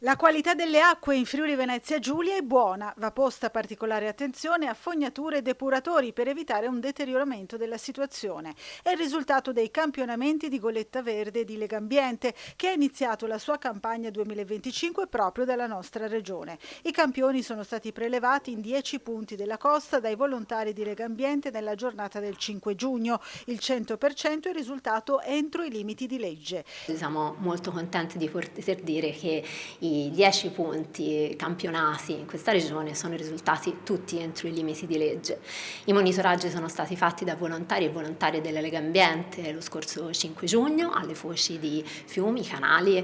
La qualità delle acque in Friuli Venezia Giulia è buona, va posta particolare attenzione a fognature e depuratori per evitare un deterioramento della situazione. È il risultato dei campionamenti di Goletta Verde e di Legambiente, che ha iniziato la sua campagna 2025 proprio dalla nostra regione. I campioni sono stati prelevati in 10 punti della costa dai volontari di Legambiente nella giornata del 5 giugno. Il 100% è risultato entro i limiti di legge. Siamo molto contenti di poter dire che i 10 punti campionati in questa regione sono risultati tutti entro i limiti di legge. I monitoraggi sono stati fatti da volontari e volontarie della Lega Ambiente lo scorso 5 giugno alle foci di fiumi, canali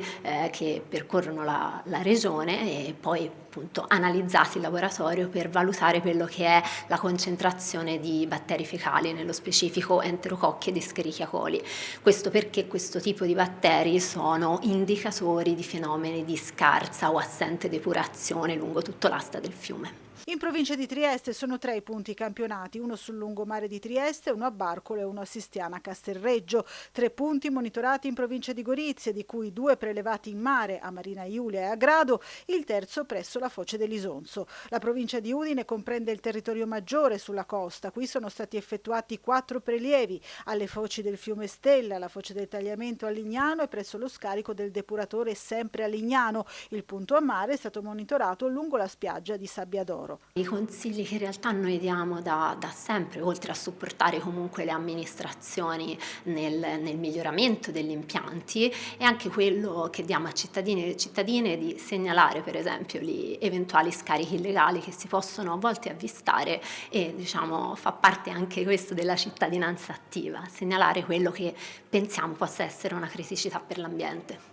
che percorrono la regione e poi appunto analizzati in laboratorio per valutare quello che è la concentrazione di batteri fecali, nello specifico enterococchi ed Escherichia coli. Questo perché questo tipo di batteri sono indicatori di fenomeni di scarsa o assente depurazione lungo tutto l'asta del fiume. In provincia di Trieste sono 3 i punti campionati, uno sul lungomare di Trieste, uno a Barcolo e uno a Sistiana Castelreggio. 3 punti monitorati in provincia di Gorizia, di cui 2 prelevati in mare a Marina Iulia e a Grado, il terzo presso la foce dell'Isonzo. La provincia di Udine comprende il territorio maggiore sulla costa. Qui sono stati effettuati 4 prelievi alle foci del fiume Stella, alla foce del Tagliamento a Lignano e presso lo scarico del depuratore sempre a Lignano. Il punto a mare è stato monitorato lungo la spiaggia di Sabbiadoro. I consigli che in realtà noi diamo da sempre, oltre a supportare comunque le amministrazioni nel miglioramento degli impianti, è anche quello che diamo a cittadini e cittadine di segnalare per esempio gli eventuali scarichi illegali che si possono a volte avvistare e diciamo fa parte anche questo della cittadinanza attiva, segnalare quello che pensiamo possa essere una criticità per l'ambiente.